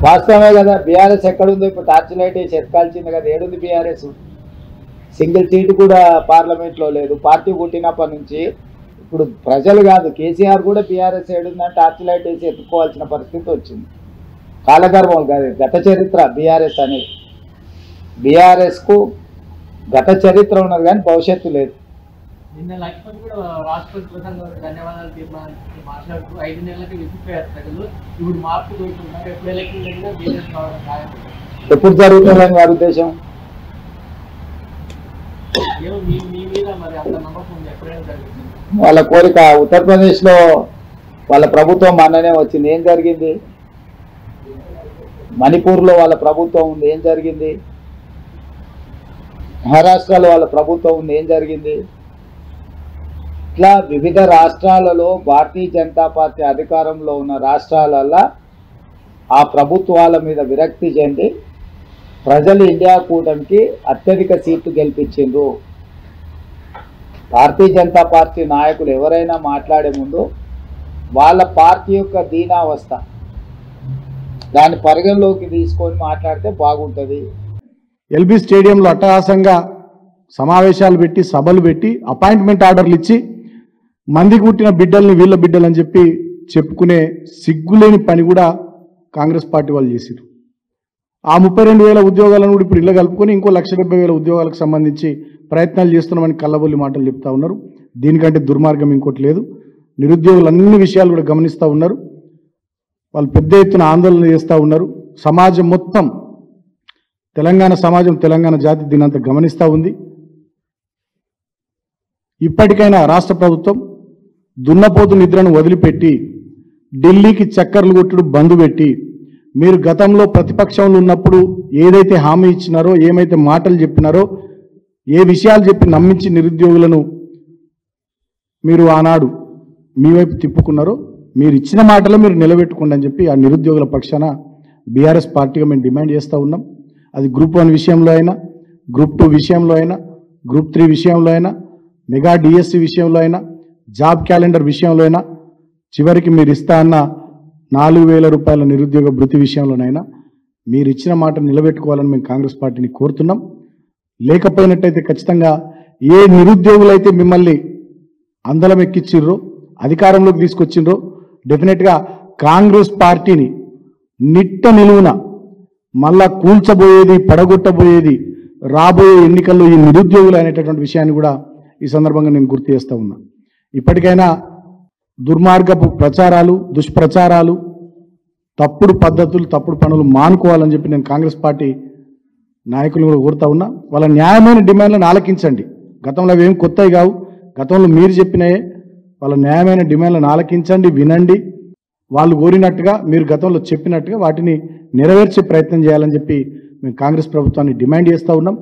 వాస్తవమే కదా. బీఆర్ఎస్ ఎక్కడుందో ఇప్పుడు టార్చ్ లైట్ వేసి ఎత్తుకాల్చింది కదా. ఏడుంది బీఆర్ఎస్? సింగిల్ సీటు కూడా పార్లమెంట్లో లేదు. పార్టీ పుట్టినప్పటి నుంచి ఇప్పుడు ప్రజలు కాదు, కేసీఆర్ కూడా బీఆర్ఎస్ ఏడుందని టార్చ్ లైట్ వేసి ఎత్తుకోవాల్సిన పరిస్థితి వచ్చింది. కాలగర్భం కాదు, గత చరిత్ర బీఆర్ఎస్ అనేది. బీఆర్ఎస్కు గత చరిత్ర ఉన్నది కానీ భవిష్యత్తు లేదు. నిన్న లక్ష్మణ్ కూడా రాష్ట్రపతి ప్రధాని ధన్యవాదాలు మాట్లాడుతూ 5 నెలలకి విసిపోయారు ప్రజలు, ఇప్పుడు మార్పు కోరుకుంటున్నారు, ఎప్పుడు ఎలక్షన్ జరిగినా బీఆర్ఎస్ రావడం ఖాయం. ఎప్పుడు జరుగుతుందని వారి ఉద్దేశం? మీ మీద మరి అంత నమ్మకం ఉంది, ఎప్పుడైనా జరుగుతుంది వాళ్ళ కోరిక. ఉత్తరప్రదేశ్లో వాళ్ళ ప్రభుత్వం మొన్ననే వచ్చింది, ఏం జరిగింది? మణిపూర్లో వాళ్ళ ప్రభుత్వం ఉంది, ఏం జరిగింది? మహారాష్ట్రలో వాళ్ళ ప్రభుత్వం ఉంది, ఏం జరిగింది? ఇట్లా వివిధ రాష్ట్రాలలో భారతీయ జనతా పార్టీ అధికారంలో ఉన్న రాష్ట్రాలలో ఆ ప్రభుత్వాల మీద విరక్తి చెంది ప్రజలు ఇండియా కూటమికి అత్యధిక సీట్లు గెలిపించిండ్రు. భారతీయ జనతా పార్టీ నాయకులు ఎవరైనా మాట్లాడే ముందు వాళ్ళ పార్టీ యొక్క దీనావస్థ దాన్ని పరిగణలోకి తీసుకొని మాట్లాడితే బాగుంటుంది. ఎల్బీ స్టేడియంలో అట్టహాసంగా సమావేశాలు పెట్టి సభలు పెట్టి అపాయింట్మెంట్ ఆర్డర్లు ఇచ్చి మందికి పుట్టిన బిడ్డల్ని వీళ్ళ బిడ్డలు అని చెప్పి చెప్పుకునే సిగ్గులేని పని కూడా కాంగ్రెస్ పార్టీ వాళ్ళు చేశారు. ఆ 32,000 ఉద్యోగాలను కూడా ఇప్పుడు ఇళ్ళ కలుపుకొని ఇంకో 1,70,000 ఉద్యోగాలకు సంబంధించి ప్రయత్నాలు చేస్తున్నామని కళ్ళబొల్లి మాటలు చెప్తా ఉన్నారు. దీనికంటే దుర్మార్గం ఇంకోటి లేదు. నిరుద్యోగులు అన్ని విషయాలు కూడా గమనిస్తూ ఉన్నారు. వాళ్ళు పెద్ద ఎత్తున ఆందోళన చేస్తూ ఉన్నారు. సమాజం మొత్తం, తెలంగాణ సమాజం, తెలంగాణ జాతి దీనంతా గమనిస్తూ ఉంది. ఇప్పటికైనా రాష్ట్ర ప్రభుత్వం దున్నపోతు నిద్రను వదిలిపెట్టి ఢిల్లీకి చక్కర్లు కొట్టుడు బంద్ పెట్టి, మీరు గతంలో ప్రతిపక్షంలో ఉన్నప్పుడు ఏదైతే హామీ ఇచ్చినారో, ఏమైతే మాటలు చెప్పినారో, ఏ విషయాలు చెప్పి నమ్మించి నిరుద్యోగులను మీరు ఆనాడు మీ వైపు తిప్పుకున్నారో, మీరు ఇచ్చిన మాటలు మీరు నిలబెట్టుకోండి అని చెప్పి ఆ నిరుద్యోగుల పక్షాన బీఆర్ఎస్ పార్టీగా మేము డిమాండ్ చేస్తూ ఉన్నాం. అది గ్రూప్ 1 విషయంలో అయినా, గ్రూప్ 2 విషయంలో అయినా, గ్రూప్ 3 విషయంలో అయినా, మెగా డిఎస్సి విషయంలో అయినా, జాబ్ క్యాలెండర్ విషయంలో అయినా, చివరికి మీరు ఇస్తా అన్న 4,000 రూపాయల నిరుద్యోగ భృతి విషయంలోనైనా మీరు ఇచ్చిన మాట నిలబెట్టుకోవాలని మేము కాంగ్రెస్ పార్టీని కోరుతున్నాం. లేకపోయినట్టయితే ఖచ్చితంగా ఏ నిరుద్యోగులైతే మిమ్మల్ని అందలం ఎక్కిచ్చిర్రో, అధికారంలోకి తీసుకొచ్చిండ్రో, డెఫినెట్గా కాంగ్రెస్ పార్టీని నిట్ట నిలువున మళ్ళా కూల్చబోయేది, పడగొట్టబోయేది రాబోయే ఎన్నికల్లో ఈ నిరుద్యోగులు అనేటటువంటి విషయాన్ని కూడా ఈ సందర్భంగా నేను గుర్తు చేస్తూ ఉన్నా. ఇప్పటికైనా దుర్మార్గపు ప్రచారాలు, దుష్ప్రచారాలు, తప్పుడు పద్ధతులు, తప్పుడు పనులు మానుకోవాలని చెప్పి నేను కాంగ్రెస్ పార్టీ నాయకులు కూడా కోరుతా ఉన్నా. వాళ్ళ న్యాయమైన డిమాండ్లను ఆలకించండి. గతంలో అవి ఏం కొత్తవి కావు, గతంలో మీరు చెప్పినాయే. వాళ్ళ న్యాయమైన డిమాండ్లను ఆలకించండి, వినండి. వాళ్ళు కోరినట్టుగా, మీరు గతంలో చెప్పినట్టుగా వాటిని నెరవేర్చే ప్రయత్నం చేయాలని చెప్పి మేము కాంగ్రెస్ ప్రభుత్వాన్ని డిమాండ్ చేస్తూ ఉన్నాం.